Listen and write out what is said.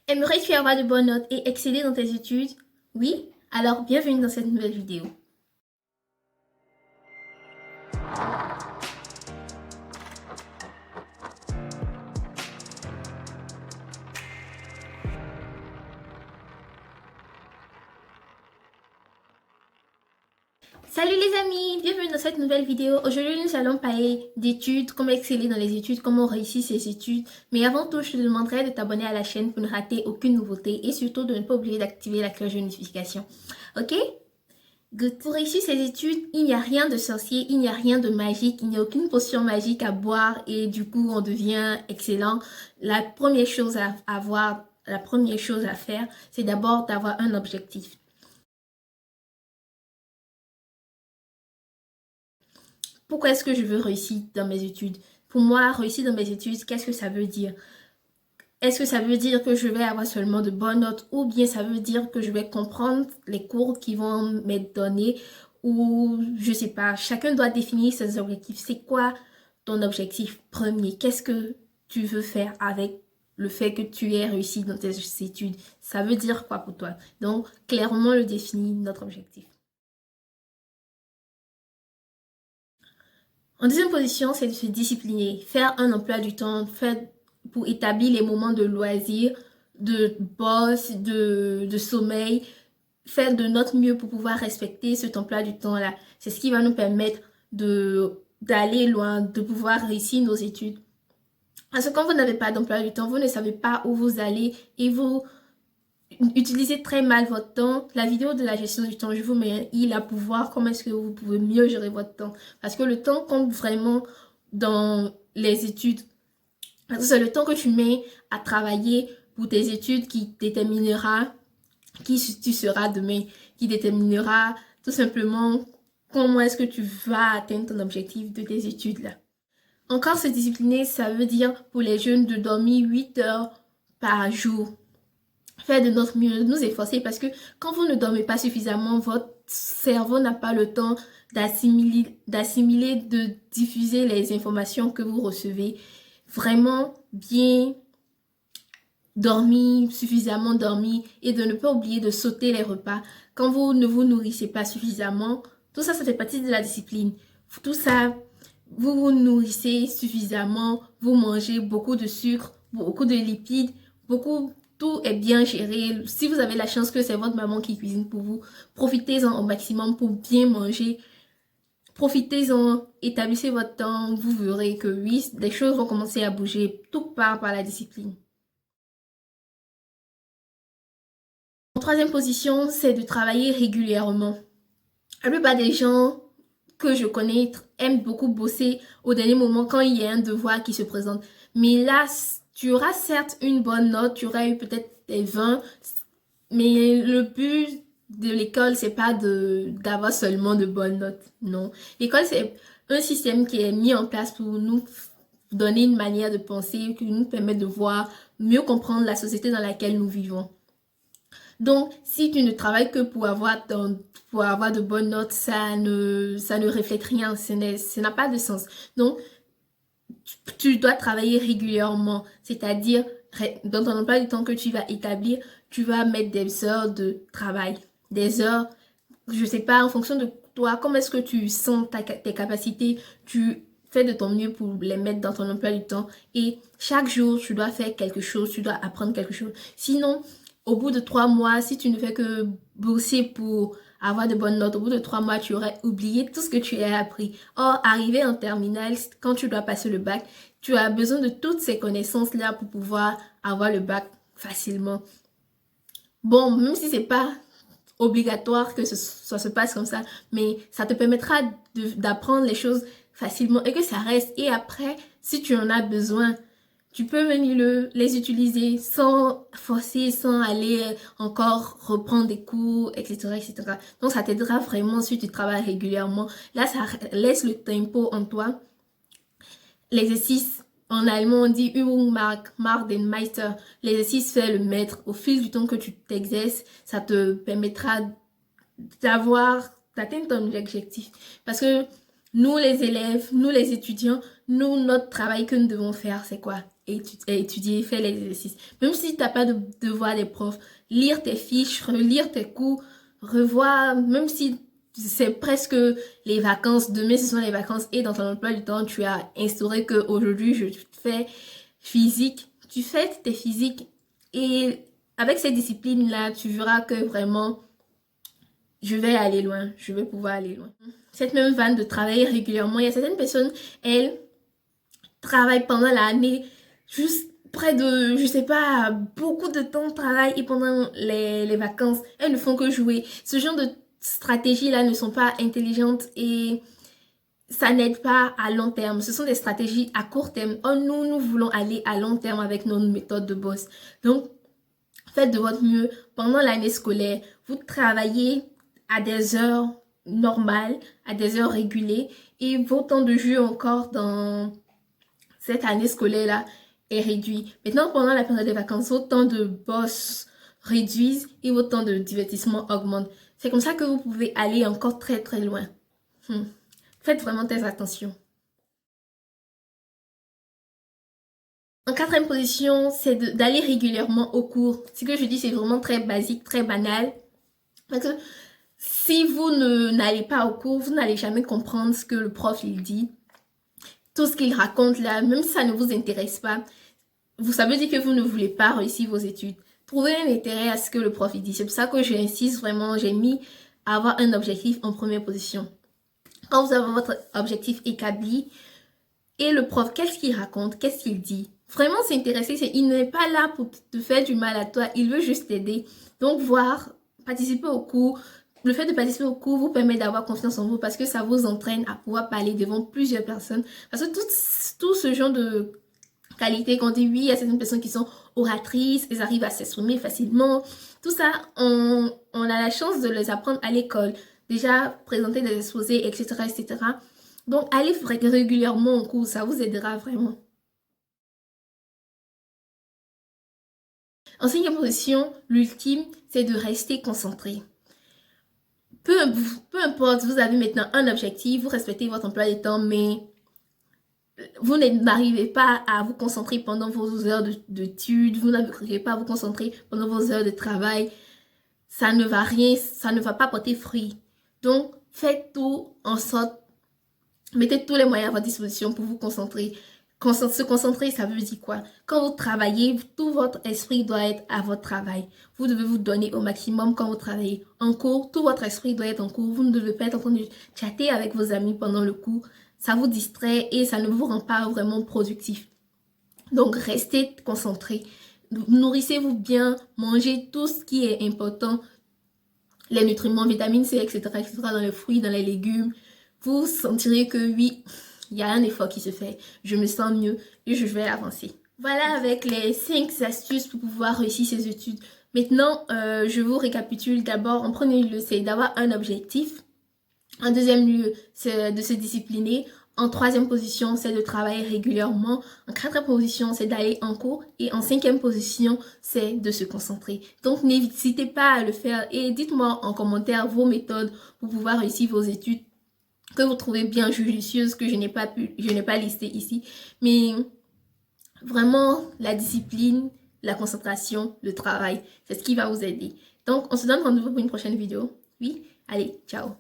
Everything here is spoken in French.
Aimerais-tu avoir de bonnes notes et exceller dans tes études? Oui? Alors bienvenue dans cette nouvelle vidéo. Salut les amis, bienvenue dans cette nouvelle vidéo. Aujourd'hui nous allons parler d'études, comment exceller dans les études, comment réussir ses études. Mais avant tout, je te demanderai de t'abonner à la chaîne pour ne rater aucune nouveauté et surtout de ne pas oublier d'activer la cloche de notification. Ok? Good. Pour réussir ses études, il n'y a rien de sorcier, il n'y a rien de magique, il n'y a aucune potion magique à boire et du coup on devient excellent. La première chose à avoir, la première chose à faire, c'est d'abord d'avoir un objectif. Pourquoi est-ce que je veux réussir dans mes études? Pour moi, réussir dans mes études, qu'est-ce que ça veut dire? Est-ce que ça veut dire que je vais avoir seulement de bonnes notes ou bien ça veut dire que je vais comprendre les cours qui vont m'être donnés ou je sais pas, chacun doit définir ses objectifs. C'est quoi ton objectif premier? Qu'est-ce que tu veux faire avec le fait que tu aies réussi dans tes études? Ça veut dire quoi pour toi? Donc, clairement le définir notre objectif. En deuxième position, c'est de se discipliner, faire un emploi du temps, faire pour établir les moments de loisirs, de boss, de sommeil, faire de notre mieux pour pouvoir respecter cet emploi du temps-là. C'est ce qui va nous permettre d'aller loin, de pouvoir réussir nos études. Parce que quand vous n'avez pas d'emploi du temps, vous ne savez pas où vous allez et vous utilisez très mal votre temps. La vidéo de la gestion du temps, je vous mets un i là pour voir comment est-ce que vous pouvez mieux gérer votre temps. Parce que le temps compte vraiment dans les études. Parce que c'est le temps que tu mets à travailler pour tes études qui déterminera qui tu seras demain, qui déterminera tout simplement comment est-ce que tu vas atteindre ton objectif de tes études là. Encore se discipliner, ça veut dire pour les jeunes de dormir 8 heures par jour. Faire de notre mieux, nous efforcer parce que quand vous ne dormez pas suffisamment, votre cerveau n'a pas le temps d'assimiler, de diffuser les informations que vous recevez. Vraiment bien dormir, suffisamment dormir et de ne pas oublier de sauter les repas. Quand vous ne vous nourrissez pas suffisamment, tout ça, ça fait partie de la discipline. Tout ça, vous vous nourrissez suffisamment, vous mangez beaucoup de sucre, beaucoup de lipides, tout est bien géré. Si vous avez la chance que c'est votre maman qui cuisine pour vous, profitez-en au maximum pour bien manger. Profitez-en, établissez votre temps, vous verrez que oui, des choses vont commencer à bouger. Tout part par la discipline. En troisième position, c'est de travailler régulièrement. La plupart des gens que je connais aiment beaucoup bosser au dernier moment quand il y a un devoir qui se présente. Mais là, tu auras certes une bonne note, tu auras eu peut-être des 20, mais le but de l'école, c'est pas d'avoir seulement de bonnes notes. Non. L'école, c'est un système qui est mis en place pour nous donner une manière de penser, qui nous permet de voir, mieux comprendre la société dans laquelle nous vivons. Donc, si tu ne travailles que pour avoir de bonnes notes, ça ne reflète rien, ça n'a pas de sens. Donc, tu dois travailler régulièrement, c'est-à-dire dans ton emploi du temps que tu vas établir, tu vas mettre des heures de travail, des heures, je sais pas, en fonction de toi, comment est-ce que tu sens tes capacités, tu fais de ton mieux pour les mettre dans ton emploi du temps et chaque jour, tu dois faire quelque chose, tu dois apprendre quelque chose. Sinon, au bout de 3 mois, si tu ne fais que bosser pour avoir de bonnes notes, au bout de 3 mois, tu aurais oublié tout ce que tu as appris. Or, arrivé en terminale, quand tu dois passer le bac, tu as besoin de toutes ces connaissances-là pour pouvoir avoir le bac facilement. Bon, même si c'est pas obligatoire que ça se passe comme ça, mais ça te permettra d'apprendre les choses facilement et que ça reste. Et après, si tu en as besoin, tu peux venir les utiliser sans forcer, sans aller encore reprendre des cours, etc., etc. Donc, ça t'aidera vraiment si tu travailles régulièrement. Là, ça laisse le tempo en toi. L'exercice, en allemand, on dit Übung macht den Meister. L'exercice fait le maître. Au fil du temps que tu t'exerces, ça te permettra d'atteindre ton objectif. Parce que nous, les élèves, nous, les étudiants, notre travail que nous devons faire, c'est quoi? étudier, faire les exercices. Même si tu n'as pas de devoir des profs, lire tes fiches, relire tes cours, revoir, même si c'est presque les vacances, demain ce sont les vacances et dans ton emploi du temps, tu as instauré qu'aujourd'hui je fais physique, tu fais tes physiques et avec ces disciplines-là, tu verras que vraiment, je vais aller loin, je vais pouvoir aller loin. Cette même vanne de travailler régulièrement, il y a certaines personnes, elles travaillent pendant l'année, juste près de, je sais pas, beaucoup de temps de travail et pendant les vacances, elles ne font que jouer. Ce genre de stratégies-là ne sont pas intelligentes et ça n'aide pas à long terme. Ce sont des stratégies à court terme. Oh, nous voulons aller à long terme avec nos méthodes de boss. Donc, faites de votre mieux pendant l'année scolaire. Vous travaillez à des heures normales, à des heures régulées et vos temps de jeu encore dans cette année scolaire-là est réduit. Maintenant, pendant la période des vacances, vos temps de boss réduisent et vos temps de divertissement augmentent. C'est comme ça que vous pouvez aller encore très très loin. Faites vraiment très attention. En quatrième position, c'est d'aller régulièrement au cours. Ce que je dis, c'est vraiment très basique, très banal. Parce que si vous n'allez pas au cours, vous n'allez jamais comprendre ce que le prof il dit. Tout ce qu'il raconte là, même si ça ne vous intéresse pas, ça veut dire que vous ne voulez pas réussir vos études. Trouvez un intérêt à ce que le prof il dit. C'est pour ça que j'insiste vraiment, j'ai mis à avoir un objectif en première position. Quand vous avez votre objectif établi et le prof, qu'est-ce qu'il raconte, qu'est-ce qu'il dit, vraiment s'intéresser, il n'est pas là pour te faire du mal à toi, il veut juste t'aider. Donc participer au cours, le fait de participer au cours vous permet d'avoir confiance en vous parce que ça vous entraîne à pouvoir parler devant plusieurs personnes. Parce que tout ce genre de qualité, quand on dit oui, il y a certaines personnes qui sont oratrices, elles arrivent à s'exprimer facilement. Tout ça, on a la chance de les apprendre à l'école. Déjà, présenter des exposés, etc., etc. Donc, allez régulièrement au cours, ça vous aidera vraiment. En cinquième position, l'ultime, c'est de rester concentré. Peu importe, vous avez maintenant un objectif, vous respectez votre emploi du temps, mais vous n'arrivez pas à vous concentrer pendant vos heures d'études, vous n'arrivez pas à vous concentrer pendant vos heures de travail, ça ne va pas porter fruit. Donc, faites tout en sorte, mettez tous les moyens à votre disposition pour vous concentrer. Se concentrer, ça veut dire quoi? Quand vous travaillez, tout votre esprit doit être à votre travail. Vous devez vous donner au maximum quand vous travaillez. En cours, tout votre esprit doit être en cours. Vous ne devez pas être en train de chatter avec vos amis pendant le cours. Ça vous distrait et ça ne vous rend pas vraiment productif. Donc, restez concentré. Nourrissez-vous bien, mangez tout ce qui est important. Les nutriments, vitamines C, etc., etc., dans les fruits, dans les légumes. Vous sentirez que oui, il y a un effort qui se fait. Je me sens mieux et je vais avancer. Voilà avec les 5 astuces pour pouvoir réussir ses études. Maintenant, je vous récapitule. D'abord, en premier lieu, c'est d'avoir un objectif. En deuxième lieu, c'est de se discipliner. En troisième position, c'est de travailler régulièrement. En quatrième position, c'est d'aller en cours. Et en cinquième position, c'est de se concentrer. Donc, n'hésitez pas à le faire et dites-moi en commentaire vos méthodes pour pouvoir réussir vos études que vous trouvez bien judicieuses, que je n'ai pas listé ici. Mais vraiment, la discipline, la concentration, le travail, c'est ce qui va vous aider. Donc, on se donne rendez-vous pour une prochaine vidéo. Oui, allez, ciao!